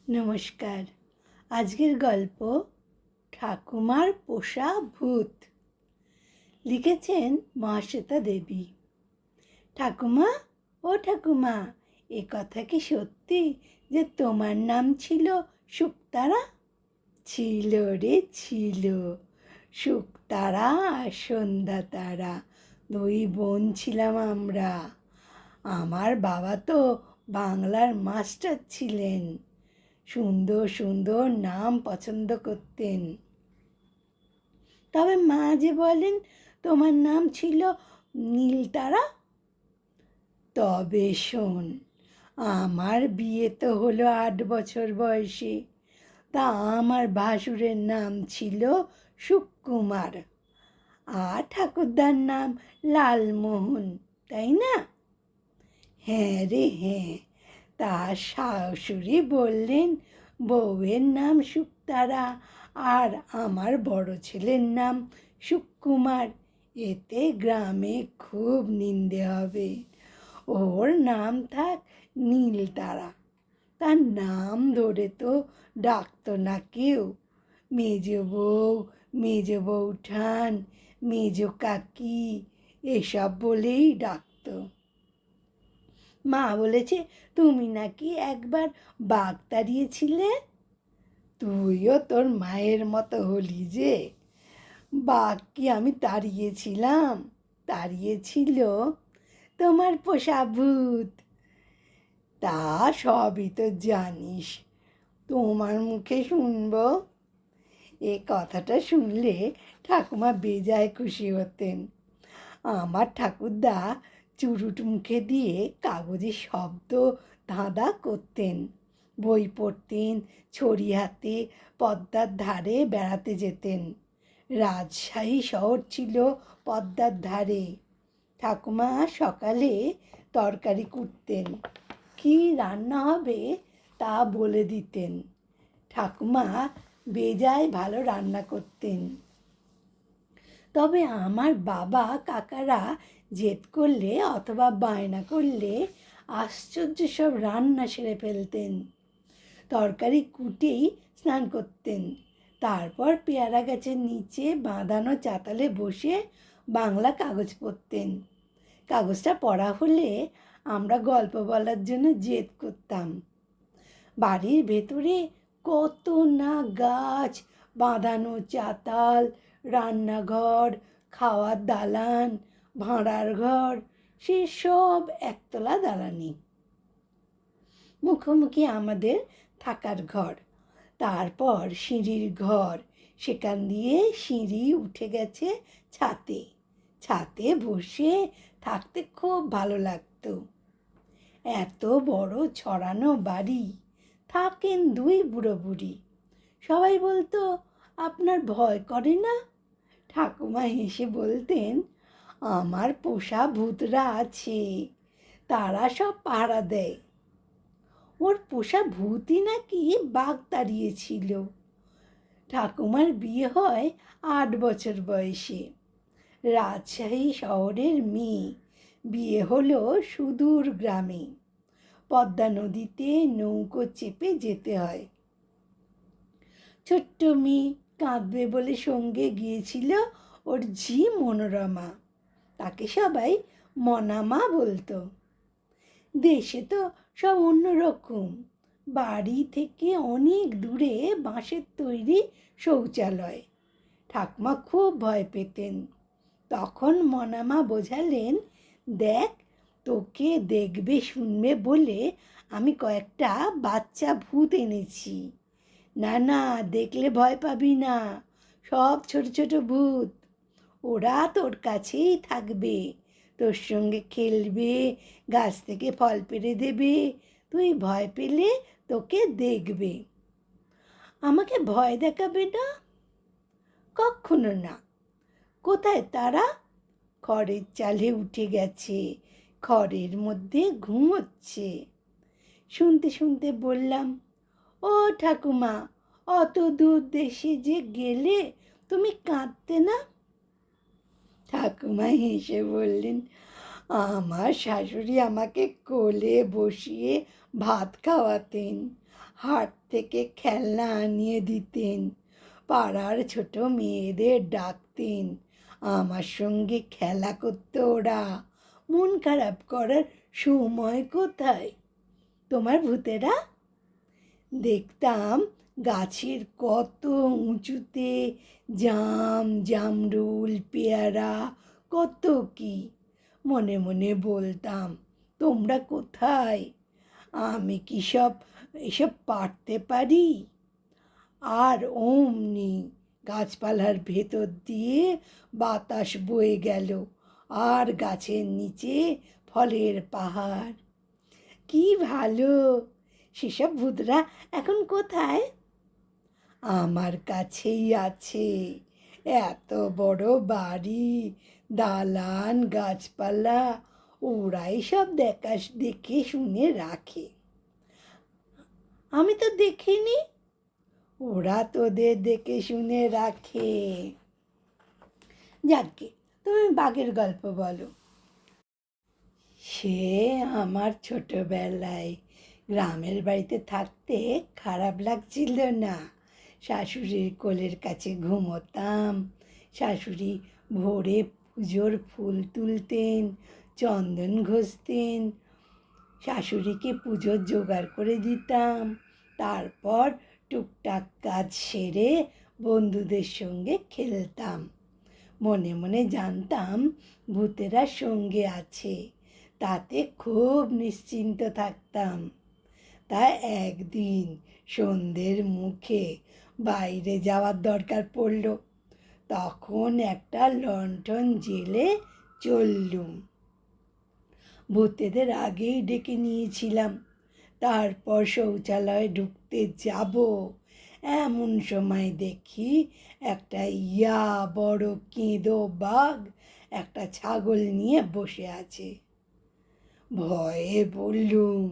নমস্কার। আজকের গল্প ঠাকুমার পোষা ভূত। লিখেছেন মহাশ্বেতা দেবী। ঠাকুমা, ও ঠাকুমা, এ কথা কি সত্যি যে তোমার নাম ছিল শুকতারা? ছিল রে ছিল। শুকতারা আর সন্ধ্যা তারা, দুই বোন ছিলাম আমরা। আমার বাবা তো বাংলার মাস্টার ছিলেন, সুন্দর সুন্দর নাম পছন্দ করতেন। তবে মা যে বলেন তোমার নাম ছিল নীলতারা। তবে শোন, আমার বিয়ে তো হলো 8 বছর বয়সে। তা আমার ভাসুরের নাম ছিল সুকুমার, আর ঠাকুরদার নাম লালমোহন, তাই না? হ্যাঁ রে হ্যাঁ। তার শাশুড়ি বললেন বউয়ের নাম শুকতারা আর আমার বড় ছেলের নাম সুকুমার, এতে গ্রামে খুব নিন্দে হবে। ওর নাম থাক নীলতারা। তার নাম ধরে তো ডাকতো না কেউ। মেজ বউ, মেজ বউঠান, মেজ কাকি, এসব বলেই ডাকতো। মা বলেছে তুমি নাকি একবার বাঘ তাড়িয়েছিলে। তুইও তোর মায়ের মতো হলি যে। বাঘ কি আমি তাড়িয়েছিলাম? তাড়িয়েছিল তোমার পোষা ভূত। তা সবই তো জানিস, তোমার মুখে শুনবো। এ কথাটা শুনলে ঠাকুমা বেজায় খুশি হতেন। আমার ঠাকুরদা চুরুট মুখে দিয়ে কাগজে শব্দ ধাঁধা করতেন, বই পড়তেন, ছড়ি হাতে পদ্মার ধারে বেড়াতে যেতেন। রাজশাহী শহর ছিল পদ্মার ধারে। ঠাকুমা সকালে তরকারি কুটতেন, কী রান্না হবে তা বলে দিতেন। ঠাকুমা বেজায় ভালো রান্না করতেন। তবে আমার বাবা কাকারা জেদ করলে অথবা বায়না করলে আশ্চর্য সব রান্না সেরে ফেলতেন। তরকারি কুটেই স্নান করতেন, তারপর পেয়ারা গাছের নিচে বাঁধানো চাতালে বসে বাংলা কাগজ পড়তেন। কাগজটা পড়া হলে আমরা গল্প বলার জন্য জেদ করতাম। বাড়ির ভেতরে কত না গাছ, বাঁধানো চাতাল, রান্নাঘর, খাওয়ার দালান, ভাঁড়ার ঘর, সেসব একতলা দালানি। মুখোমুখি আমাদের থাকার ঘর, তারপর সিঁড়ির ঘর, সেখান দিয়ে সিঁড়ি উঠে গেছে ছাতে। ছাতে বসে থাকতে খুব ভালো লাগতো। এত বড় ছড়ানো বাড়ি, থাকেন দুই বুড়ো বুড়ি। সবাই বলতো আপনার ভয় করে না? ঠাকুমা হেসে বলতেন আমার পোষা ভূতরা আছে, তারা সব পাহারা দেয়। ওর পোষা ভূতই নাকি বাঘ তাড়িয়েছিল। ঠাকুমার বিয়ে হয় 8 বছর বয়সে। রাজশাহী শহরের মেয়ে, বিয়ে হলো সুদূর গ্রামে। পদ্মা নদীতে নৌকো চেপে যেতে হয়। ছোট্ট মেয়ে কাঁদবে বলে সঙ্গে গিয়েছিল ওর ঝি মনোরমা। তাকে সবাই মনামা বলতো। দেশে তো সব অন্যরকম। বাড়ি থেকে অনেক দূরে বাঁশের তৈরি শৌচালয়। ঠাকুমা খুব ভয় পেতেন। তখন মনামা বোঝালেন, দেখ, তোকে দেখবে শুনবে বলে আমি কয়েকটা বাচ্চা ভূত এনেছি। না না, দেখলে ভয় পাবি না, সব ছোট ছোট ভূত। ওরা তোর কাছেই থাকবে, তোর সঙ্গে খেলবে, গাছ থেকে ফল পেড়ে দেবে, তুই ভয় পেলে তোকে দেখবে। আমাকে ভয় দেখাবে না? কখনো না। কোথায় তারা? খড়ের চালে উঠে গেছে, খড়ের মধ্যে ঘুমোচ্ছে। শুনতে শুনতে বললাম, ও ঠাকুমা, অত দূর দেশে যে গেলে তুমি কাঁদতে না? ঠাকুমা হেসে বললেন, আমার শাশুড়ি আমাকে কোলে বসিয়ে ভাত খাওয়াতেন, হাট থেকে খেলনা আনিয়ে দিতেন, পাড়ার ছোট মেয়েদের ডাকতেন, আমার সঙ্গে খেলা করতো ওরা। মন খারাপ করার সময় কোথায়? তোমার ভূতেরা? দেখতাম গাছের কত উঁচুতে জাম, জামরুল, পেয়ারা, কত কি। মনে মনে বলতাম, তোমরা কোথায়? আমি কি এসব পারতে পারি? আর অমনি গাছপালার ভেতর দিয়ে বাতাস বয়ে গেল, আর গাছের নিচে ফলের পাহাড়। কি ভালো! সেসব ভূতরা এখন কোথায়? আমার কাছেই আছে। এত বড় বাড়ি, দালান, গাছপালা, ওরাই সব দেখে শুনে রাখে। আমি তো দেখিনি। ওরা তোদের দেখে শুনে রাখে। যাকে, তুমি বাঘের গল্প বলো। সে আমার ছোটবেলায় গ্রামের বাড়িতে থাকতে খারাপ লাগছিল না। শাশুড়ির কোলের কাছে ঘুমোতাম। শাশুড়ি ভোরে পুজোর ফুল তুলতেন, চন্দন ঘষতেন, শাশুড়িকে পুজোর জোগাড় করে দিতাম। তারপর টুকটাক কাজ সেরে বন্ধুদের সঙ্গে খেলতাম। মনে মনে জানতাম ভূতেরা সঙ্গে আছে, তাতে খুব নিশ্চিন্ত থাকতাম। তা একদিন সন্ধ্যের মুখে বাইরে যাওয়ার দরকার পড়ল। তখন একটা লণ্ঠন জেলে চললুম। ভূতেদের আগেই ডেকে নিয়েছিলাম। তারপর শৌচালয়ে ঢুকতে যাব, এমন সময় দেখি একটা বড় কেঁদো বাঘ একটা ছাগল নিয়ে বসে আছে। ভয়ে বললুম,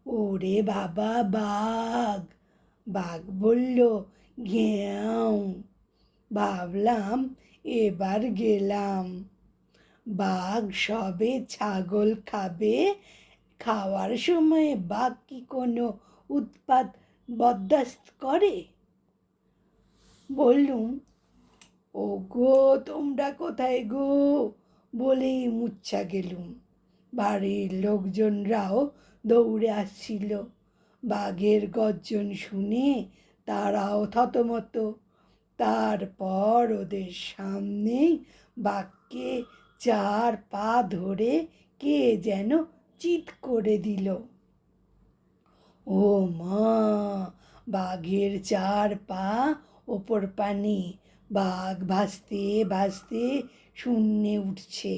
ওরে বাবা বাঘ! বাঘ বলল, ঘ্যাঁও। ভাবলাম এবার গেলাম। বাঘ সবে ছাগল খাবে, খাওয়ার সময় বাঘ কি কোনো উৎপাত বরদাস্ত করে? বললুম, ও গো, তোমরা কোথায় গো? বলেই মূর্ছা গেলুম। বাড়ির লোকজনরাও দৌড়ে আসছিল। বাঘের গর্জন শুনে তারাও থতমত। তারপর ওদের সামনেই বাঘকে 4 পা ধরে কে যেন চিৎ করে দিল। ও মা! বাঘের 4 পা ওপর পানে, বাঘ ভাসতে ভাসতে শূন্যে উঠছে।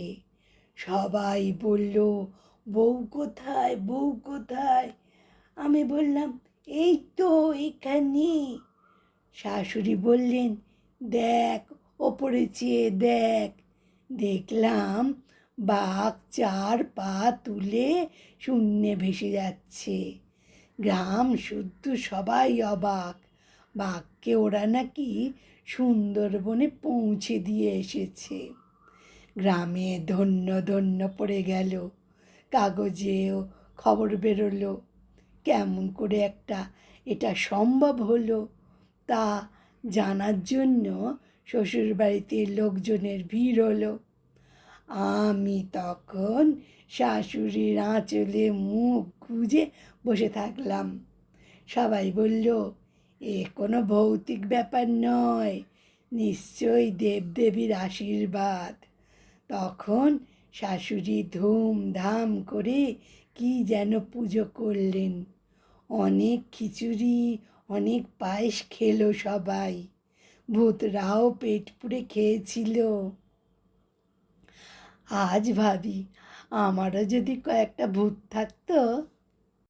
সবাই বলল, বউ কোথায়, বউ কোথায়? আমি বললাম, এই তো এখানে। শাশুড়ি বললেন, দেখ, ওপরে চেয়ে দেখ। দেখলাম বাঘ 4 পা তুলে শূন্যে ভেসে যাচ্ছে। গ্রাম শুদ্ধ সবাই অবাক। বাঘকে ওরা নাকি সুন্দরবনে পৌঁছে দিয়ে এসেছে। গ্রামে ধন্য ধন্য পড়ে গেল। কাগজেও খবর বেরোলো। কেমন করে এটা সম্ভব হলো তা জানার জন্য শ্বশুরবাড়িতে লোকজনের ভিড় হলো। আমি তখন শাশুড়ির আঁচলে মুখ গুজে বসে থাকলাম। সবাই বলল, এ কোনো ভৌতিক ব্যাপার নয়, নিশ্চয়ই দেবদেবীর আশীর্বাদ। তখন শাশুড়ি ধুমধাম করে কি যেন পুজো করলেন। অনেক খিচুড়ি, অনেক পায়েস খেলো সবাই। ভূতরাও পেট পুড়ে খেয়েছিল। আজ ভাবি, আমারও যদি কয়েকটা ভূত থাকতো